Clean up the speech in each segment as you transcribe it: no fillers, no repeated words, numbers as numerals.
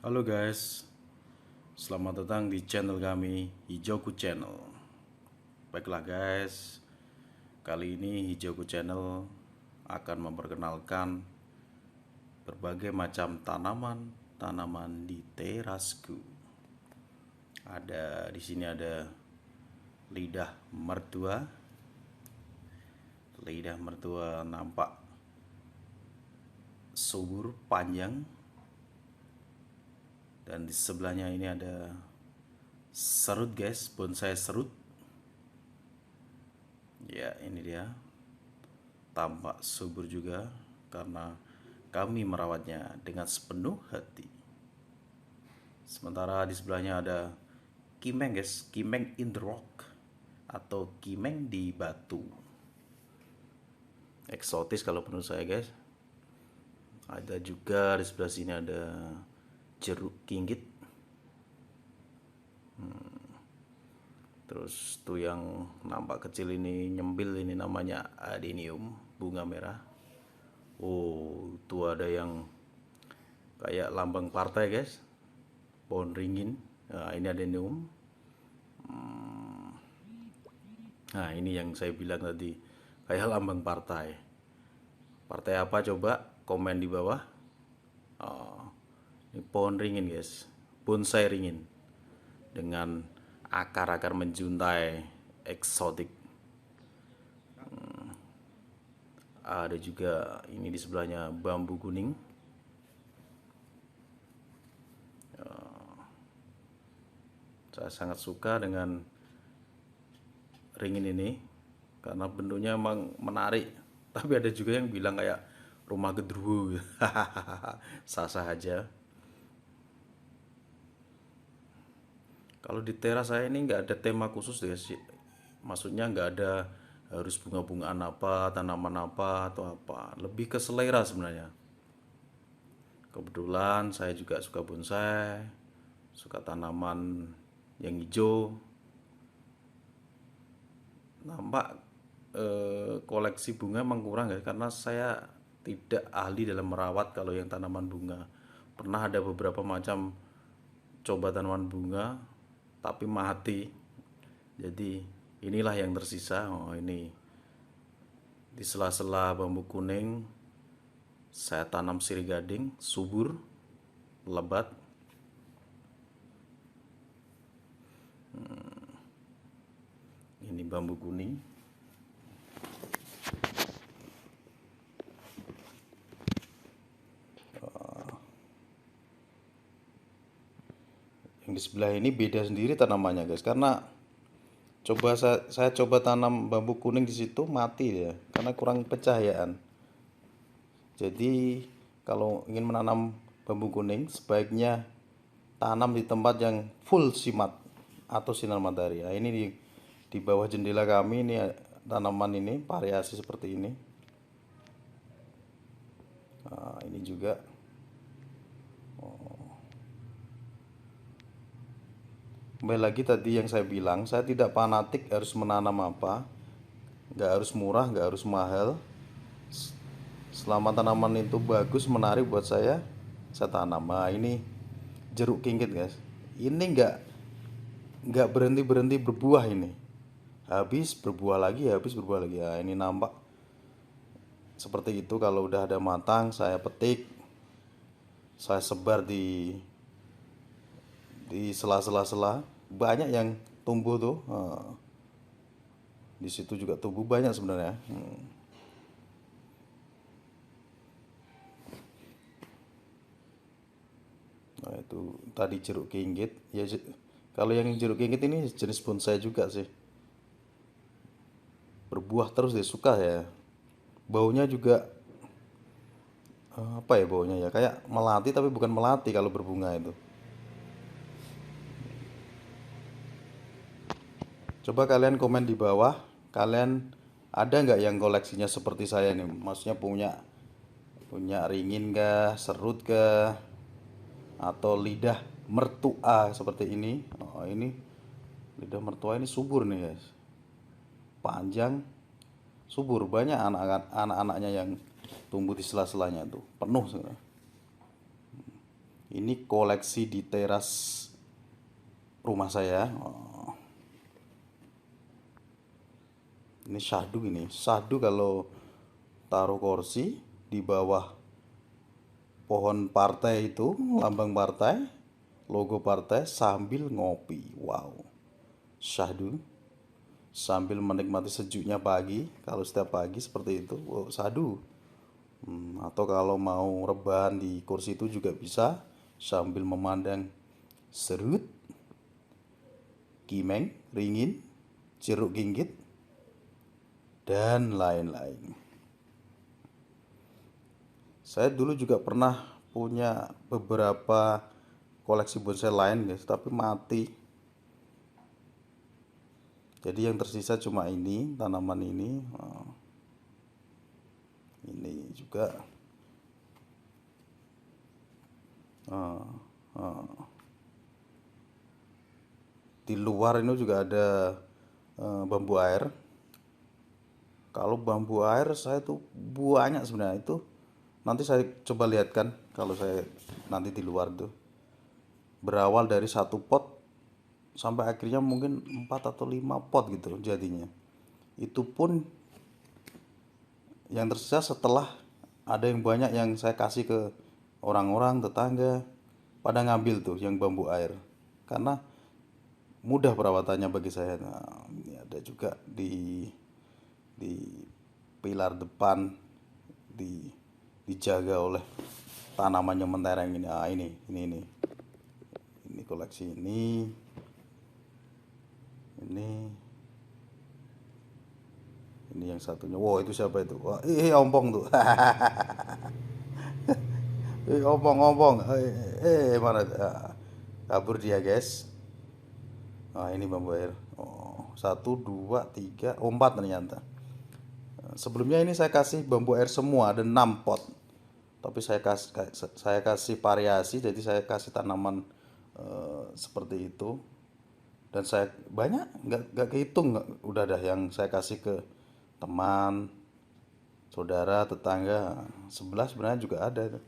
Halo guys, selamat datang di channel kami, Hijauku Channel. Baiklah guys, kali ini Hijauku Channel akan memperkenalkan berbagai macam tanaman di terasku. Di sini ada lidah mertua. Lidah mertua nampak subur, panjang. Dan di sebelahnya ini ada serut guys, bonsai serut. Ya, ini dia. Tampak subur juga karena kami merawatnya dengan sepenuh hati. Sementara di sebelahnya ada kimeng guys, kimeng in the rock atau kimeng di batu. Eksotis kalau menurut saya guys. Ada juga di sebelah sini ada jeruk kinggit. Terus tuh yang nampak kecil ini nyembil, ini namanya adenium, bunga merah. Oh, tuh ada yang kayak lambang partai guys, pohon ringin. Nah, ini adenium. Nah, ini yang saya bilang tadi, kayak lambang partai. Partai apa coba? Komen di bawah. Oh, ini pohon ringin guys, bonsai ringin dengan akar-akar menjuntai eksotik. Ada juga ini di sebelahnya bambu kuning. Saya sangat suka dengan ringin ini karena bentuknya emang menarik. Tapi ada juga yang bilang kayak rumah gedruwo. Sah-sah aja. Kalau di teras saya ini nggak ada tema khusus deh sih. Maksudnya nggak ada harus bunga-bungaan apa, tanaman apa atau apa. Lebih ke selera sebenarnya. Kebetulan saya juga suka bonsai, suka tanaman yang hijau. Nampak koleksi bunga emang kurang ya, karena saya tidak ahli dalam merawat kalau yang tanaman bunga. Pernah ada beberapa macam coba tanaman bunga tapi mati. Jadi inilah yang tersisa. Oh, ini di sela-sela bambu kuning saya tanam sirih gading, subur, lebat. Ini bambu kuning. Yang di sebelah ini beda sendiri tanamannya guys, karena saya coba tanam bambu kuning di situ mati ya, karena kurang pencahayaan. Jadi kalau ingin menanam bambu kuning sebaiknya tanam di tempat yang full simat atau sinar matahari. Nah, ini di bawah jendela kami ini tanaman ini variasi seperti ini. Nah, ini juga. Kembali lagi tadi yang saya bilang, saya tidak fanatik harus menanam apa, nggak harus murah, nggak harus mahal. Selama tanaman itu bagus, menarik buat saya tanam. Nah, ini jeruk kinggit guys. Ini nggak berhenti berhenti berbuah ini. Habis berbuah lagi, habis berbuah lagi. Nah, ini nampak seperti itu. Kalau udah ada matang, saya petik, saya sebar di sela-sela, banyak yang tumbuh tuh. Di situ juga tumbuh banyak sebenarnya. Nah, itu tadi jeruk kinggit. Ya, kalau yang jeruk kinggit ini jenis bonsai juga sih. Berbuah terus deh, suka ya. Baunya juga apa ya baunya ya? Kayak melati tapi bukan melati kalau berbunga itu. Coba kalian komen di bawah, kalian ada nggak yang koleksinya seperti saya nih? Maksudnya punya punya ringin kah, serut kah, atau lidah mertua seperti ini? Oh, ini lidah mertua ini subur nih guys, panjang, subur, banyak anak-anaknya yang tumbuh di sela-selanya tuh, penuh sebenarnya. Ini koleksi di teras rumah saya. Ini syahdu ini. Syahdu kalau taruh kursi di bawah pohon partai itu, lambang partai, logo partai sambil ngopi. Wow. Syahdu sambil menikmati sejuknya pagi. Kalau setiap pagi seperti itu, wow, syahdu. Atau kalau mau rebahan di kursi itu juga bisa sambil memandang serut, kimeng, ringin, jeruk ginggit, dan lain-lain. Saya dulu juga pernah punya beberapa koleksi bonsai lain guys, tapi mati. Jadi yang tersisa cuma ini, tanaman ini. Ini juga. Di luar ini juga ada bambu air. Kalau bambu air saya tuh banyak sebenarnya itu. Nanti saya coba lihatkan kalau saya nanti di luar tuh. Berawal dari satu pot sampai akhirnya mungkin 4 atau 5 pot gitu jadinya. Itu pun yang tersisa setelah ada yang banyak yang saya kasih ke orang-orang tetangga, pada ngambil tuh yang bambu air karena mudah perawatannya bagi saya. Nah, ini ada juga di pilar depan, dijaga oleh tanaman yang mentereng ini. Ini koleksi ini yang satunya. Wow, itu siapa itu? Wah, ompong tuh. Ompong. Mana? Kabur dia, guys. Nah, ini bambu air. Oh, 1, 2, 3, 4 ternyata. Sebelumnya ini saya kasih bambu air semua, ada 6 pot. Tapi saya kasih variasi, jadi saya kasih tanaman seperti itu. Dan saya banyak, nggak kehitung, udah ada yang saya kasih ke teman, saudara, tetangga. Sebelah sebenarnya juga ada.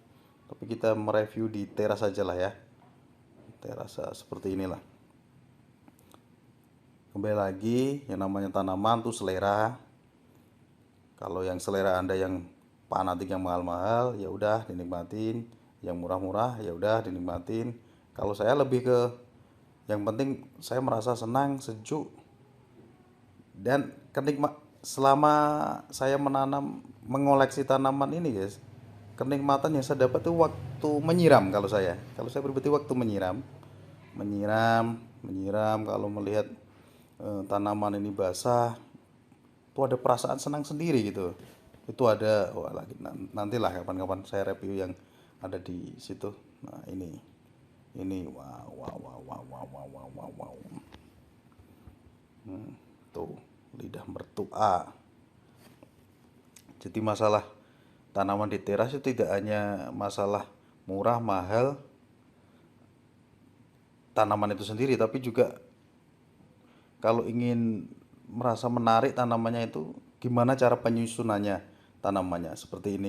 Tapi kita mereview di teras aja lah ya. Teras seperti inilah. Kembali lagi, yang namanya tanaman tuh selera. Kalau yang selera Anda yang fanatik yang mahal-mahal, ya udah dinikmatin. Yang murah-murah, ya udah dinikmatin. Kalau saya lebih ke yang penting saya merasa senang, sejuk, dan selama saya mengoleksi tanaman ini guys, kenikmatan yang saya dapat tuh waktu menyiram. Kalau saya pribadi waktu menyiram kalau melihat tanaman ini basah, itu ada perasaan senang sendiri gitu. Itu ada, wah, lagi nantilah kapan-kapan saya review yang ada di situ. Nah, ini wow. Tuh, lidah mertua. Jadi masalah tanaman di teras itu tidak hanya masalah murah mahal tanaman itu sendiri, tapi juga kalau ingin merasa menarik tanamannya itu gimana cara penyusunannya tanamannya. Seperti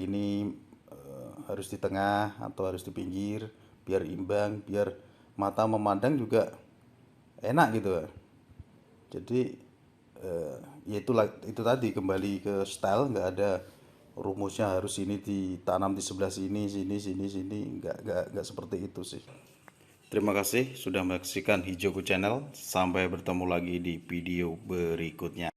ini harus di tengah atau harus di pinggir biar imbang, biar mata memandang juga enak gitu. Jadi ya itu tadi, kembali ke style, nggak ada rumusnya harus ini ditanam di sebelah sini, nggak seperti itu sih. Terima kasih sudah menyaksikan Hijauku Channel. Sampai bertemu lagi di video berikutnya.